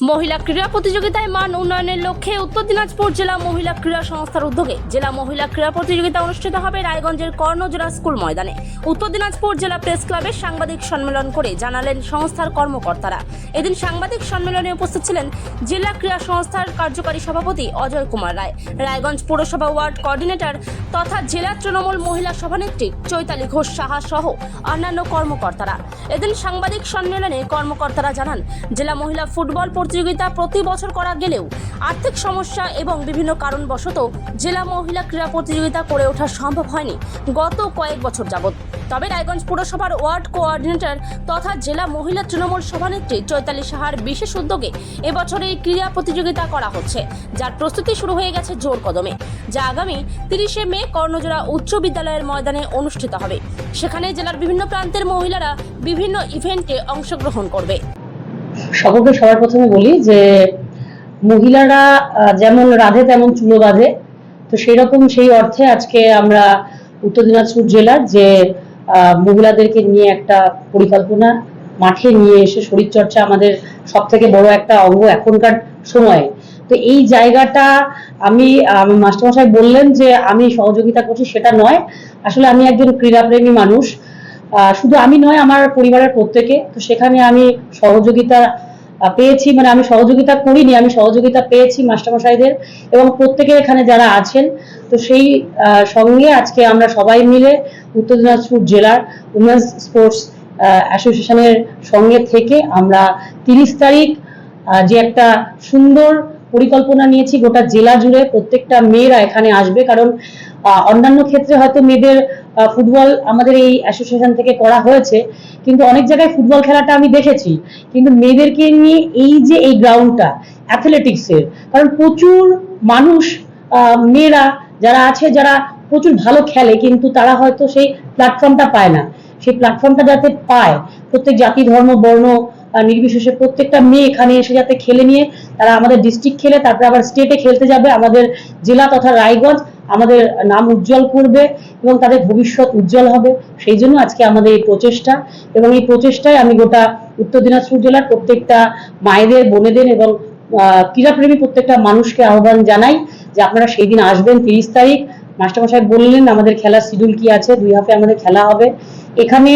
মহিলা ক্রীড়া প্রতিযোগিতায় মান উন্নয়নের লক্ষ্যে উত্তর দিনাজপুর জেলা মহিলা ক্রীড়া সংস্থার উদ্যোগে জেলা মহিলা ক্রীড়া প্রতিযোগিতা অনুষ্ঠিত হবে রায়গঞ্জের কর্ণজোড়া স্কুল ময়দানে। উত্তর দিনাজপুর জেলা প্রেস ক্লাবে সাংবাদিক সম্মেলন করে জানালেন সংস্থার কর্মকর্তারা। এদিন সাংবাদিক সম্মেলনে উপস্থিত ছিলেন জেলা ক্রীড়া সংস্থার কার্যকারী সভাপতি অজয় কুমার রায়, রায়গঞ্জ পৌরসভা ওয়ার্ড কোঅর্ডিনেটর তথা জেলা তৃণমূল মহিলা সভানেত্রী চৈতালি ঘোষ সাহা সহ অন্যান্য কর্মকর্তারা। এদিন সাংবাদিক সম্মেলনে কর্মকর্তারা জানান, জেলা মহিলা ফুটবল প্রতিযোগিতা প্রতি বছর করা গেলেও আর্থিক সমস্যা এবং বিভিন্ন কারণবশত জেলা মহিলা ক্রীড়া প্রতিযোগিতা করে ওঠা সম্ভব হয়নি গত কয়েক বছর যাবৎ। তবে রায়গঞ্জ পৌরসভার ওয়ার্ড কোঅর্ডিনেটর তথা জেলা মহিলা তৃণমূল সভানেত্রী চৈতালি সাহার বিশেষ উদ্যোগে এবছর এই ক্রীড়া প্রতিযোগিতা করা হচ্ছে, যার প্রস্তুতি শুরু হয়ে গেছে জোর কদমে, যা আগামী 30শে মে কর্ণজোড়া উচ্চ বিদ্যালয়ের ময়দানে অনুষ্ঠিত হবে। সেখানে জেলার বিভিন্ন প্রান্তের মহিলারা বিভিন্ন ইভেন্টে অংশগ্রহণ করবে। সকলকে সবার প্রথমে বলি যে মহিলারা যেমন রাধে তেমন চুলো বাঁধে, তো সেই রকম সেই অর্থে আজকে আমরা উত্তর দিনাজপুর জেলার যে মহিলাদেরকে নিয়ে একটা পরিকল্পনা মাঠে নিয়ে এসে শরীরচর্চা আমাদের সব থেকে বড় একটা অঙ্গ এখনকার সময়ে। তো এই জায়গাটা আমি মাস্টারমশাই বললেন যে আমি সহযোগিতা করছি, সেটা নয়। আসলে আমি একজন ক্রীড়াপ্রেমী মানুষ, শুধু আমি নয়, আমার পরিবারের প্রত্যেকে। তো সেখানে আমি সহযোগিতা পেয়েছি, মানে আমি সহযোগিতা করিনি, আমি সহযোগিতা পেয়েছি মাস্টারমশাইদের এবং প্রত্যেকে এখানে যারা আছেন। তো সেই সঙ্গে আজকে আমরা সবাই মিলে উত্তর দিনাজপুর জেলার উমেন্স স্পোর্টস অ্যাসোসিয়েশনের সঙ্গে থেকে আমরা 30 তারিখ যে একটা সুন্দর পরিকল্পনা নিয়েছি, গোটা জেলা জুড়ে প্রত্যেকটা মেয়েরা এখানে আসবে। কারণ অন্যান্য ক্ষেত্রে হয়তো মেয়েদের ফুটবল আমাদের এই অ্যাসোসিয়েশন থেকে করা হয়েছে, কিন্তু অনেক জায়গায় ফুটবল খেলাটা আমি দেখেছি, কিন্তু মেয়েদেরকে নিয়ে এই যে এই গ্রাউন্ডটা অ্যাথলেটিক্সের, কারণ প্রচুর মানুষ মেয়েরা যারা আছে যারা প্রচুর ভালো খেলে, কিন্তু তারা হয়তো সেই প্ল্যাটফর্মটা পায় না। সেই প্ল্যাটফর্মটা যাতে পায়, প্রত্যেক জাতি ধর্ম বর্ণ নির্বিশেষে প্রত্যেকটা মেয়ে এখানে এসে যাতে খেলে নিয়ে তারা আমাদের ডিস্ট্রিক্ট খেলে তারপরে আবার স্টেটে খেলতে যাবে, আমাদের জেলা তথা রায়গঞ্জ আমাদের নাম উজ্জ্বল করবে এবং তাদের ভবিষ্যৎ উজ্জ্বল হবে। সেই জন্য আজকে আমাদের এই প্রচেষ্টা, এবং এই প্রচেষ্টায় আমি গোটা উত্তর দিনাজপুর জেলার প্রত্যেকটা মায়েদের, বোনেদের এবং ক্রীড়াপ্রেমী প্রত্যেকটা মানুষকে আহ্বান জানাই যে আপনারা সেই দিন আসবেন। 30 তারিখ মাস্টারমশাই বললেন আমাদের খেলার শিডিউল কি আছে, 2 হাফে আমাদের খেলা হবে। এখানে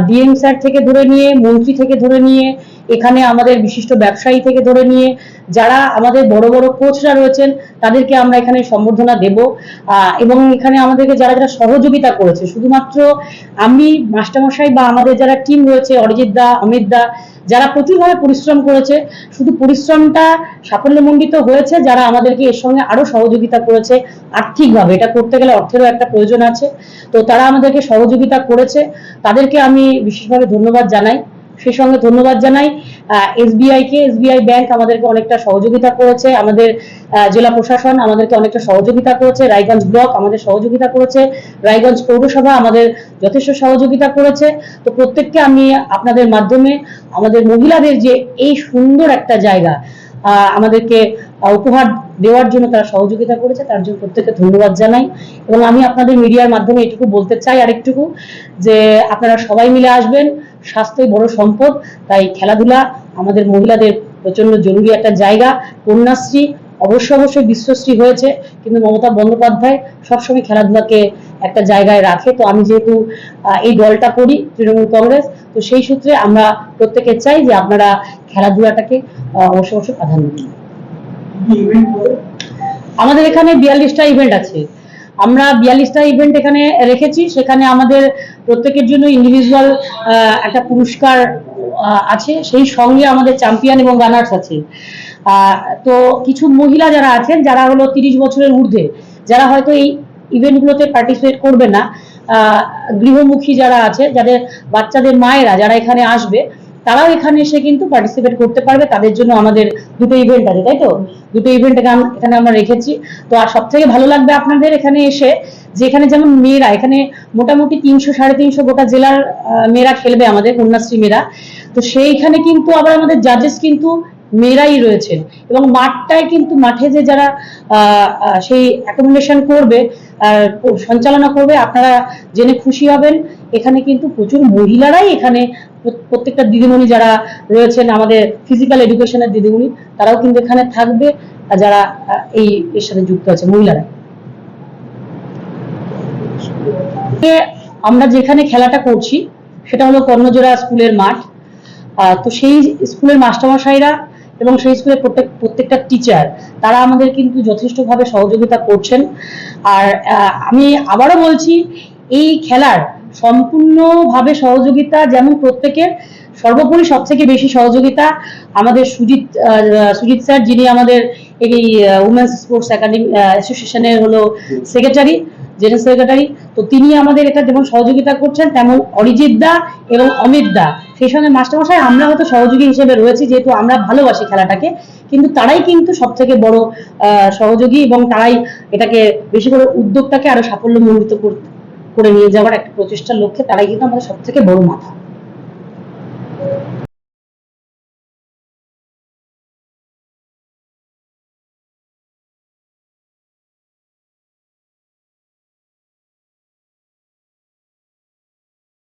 ডিএম স্যার থেকে ধরে নিয়ে, মন্ত্রী থেকে ধরে নিয়ে, এখানে আমাদের বিশিষ্ট ব্যবসায়ী থেকে ধরে নিয়ে যারা আমাদের বড় বড় কোচরা রয়েছেন তাদেরকে আমরা এখানে সম্বর্ধনা দেব। এবং এখানে আমাদেরকে যারা যারা সহযোগিতা করেছে, শুধুমাত্র আমি মাস্টারমশাই বা আমাদের যারা টিম রয়েছে, অরিজিৎ দা, অমিত দা, যারা প্রচুরভাবে পরিশ্রম করেছে, শুধু পরিশ্রমটা সাফল্যমণ্ডিত হয়েছে যারা আমাদেরকে এর সঙ্গে আরো সহযোগিতা করেছে আর্থিকভাবে। এটা করতে গেলে অর্থেরও একটা প্রয়োজন আছে, তো তারা আমাদেরকে সহযোগিতা করেছে, তাদেরকে আমি বিশেষভাবে ধন্যবাদ জানাই। সেই সঙ্গে ধন্যবাদ জানাই এসবিআই কে। এসবিআই ব্যাংক আমাদেরকে অনেকটা সহযোগিতা করেছে, আমাদের জেলা প্রশাসন আমাদেরকে অনেকটা সহযোগিতা করেছে, রায়গঞ্জ ব্লক আমাদের সহযোগিতা করেছে, রায়গঞ্জ পৌরসভা আমাদের যথেষ্ট সহযোগিতা করেছে। তো প্রত্যেককে আমি আপনাদের মাধ্যমে আমাদের মহিলাদের যে এই সুন্দর একটা জায়গা আমাদেরকে উপহার দেওয়ার জন্য তারা সহযোগিতা করেছে, তার জন্য প্রত্যেককে ধন্যবাদ জানাই। এবং আমি আপনাদের মিডিয়ার মাধ্যমে এটুকু বলতে চাই আরেকটুকু, যে আপনারা সবাই মিলে আসবেন। স্বাস্থ্যই বড় সম্পদ, তাই খেলাধুলা আমাদের মহিলাদের প্রচন্ড জরুরি একটা জায়গা। কন্যাশ্রী অবশ্যই বিশ্বশ্রী হয়েছে, কিন্তু মমতা বন্দ্যোপাধ্যায় সবসময় খেলাধুলাকে একটা জায়গায় রাখে। তো আমি যেহেতু এই দলটা করি তৃণমূল কংগ্রেস, তো সেই সূত্রে আমরা প্রত্যেকে চাই যে আপনারা খেলাধুলাটাকে অবশ্যই প্রাধান্য দিন। আমাদের এখানে 42টা ইভেন্ট আছে, আমরা 42টা ইভেন্ট এখানে রেখেছি। সেখানে আমাদের প্রত্যেকের জন্য ইন্ডিভিজুয়াল একটা পুরস্কার আছে, সেই সঙ্গে আমাদের চ্যাম্পিয়ন এবং রানার্স আছে। তো কিছু মহিলা যারা আছেন, যারা হলো 30 বছরের ঊর্ধ্বে, যারা হয়তো এই ইভেন্টগুলোতে পার্টিসিপেট করবে না, গৃহমুখী যারা আছে, যাদের বাচ্চাদের মায়েরা যারা এখানে আসবে, তারাও এখানে এসে কিন্তু পার্টিসিপেট করতে পারবে। তাদের জন্য আমাদের 2টো ইভেন্ট আছে, তাই তো? 2টো ইভেন্ট এখানে আমরা রেখেছি। তো আর সব থেকে ভালো লাগবে আপনাদের এখানে এসে, যে এখানে যেমন মেয়েরা, এখানে মোটামুটি 300-350 গোটা জেলার মেয়েরা খেলবে, আমাদের কন্যাশ্রী মেয়েরা। তো সেইখানে কিন্তু আবার আমাদের জাজেস কিন্তু মেয়েরাই রয়েছেন, এবং মাঠটায় কিন্তু মাঠে যে যারা সেই অ্যাকোমোডেশন করবে, সঞ্চালনা করবে, আপনারা জেনে খুশি হবেন এখানে কিন্তু প্রচুর মহিলারাই এখানে প্রত্যেকটা দিদিমণি যারা রয়েছেন আমাদের ফিজিক্যাল এডুকেশনের দিদিমণি, তারাও কিন্তু এখানে থাকবে, যারা এর সাথে যুক্ত আছে মহিলারা। আমরা যেখানে খেলাটা করছি সেটা হলো কর্ণজোড়া স্কুলের মাঠ। তো সেই স্কুলের মাস্টারমশাইরা এবং সেই স্কুলের প্রত্যেকটা টিচার তারা আমাদের কিন্তু যথেষ্টভাবে সহযোগিতা করছেন। আর আমি আবারও বলছি, এই খেলার সম্পূর্ণভাবে সহযোগিতা যেমন প্রত্যেকের, সর্বোপরি সব থেকে বেশি সহযোগিতা আমাদের সুজিত স্যার, যিনি আমাদের এই উমেন্স স্পোর্টস একাডেমি অ্যাসোসিয়েশনের হলো সেক্রেটারি, জেনারেল সেক্রেটারি। তো তিনি আমাদের এটা যেমন সহযোগিতা করছেন, তেমন অরিজিৎ দা এবং অমিত দা, সেই সঙ্গে মাস্টারমশাই আমরা হয়তো সহযোগী হিসেবে রয়েছি, যেহেতু আমরা ভালোবাসি খেলাটাকে, কিন্তু তারাই কিন্তু সব থেকে বড় সহযোগী, এবং তারাই এটাকে বেশি করে উদ্যোগটাকে আরো সাফল্যমণ্ডিত করে নিয়ে যাওয়ার একটা প্রচেষ্টার লক্ষ্যে তারাই কিন্তু আমাদের সব থেকে বড় মাথা।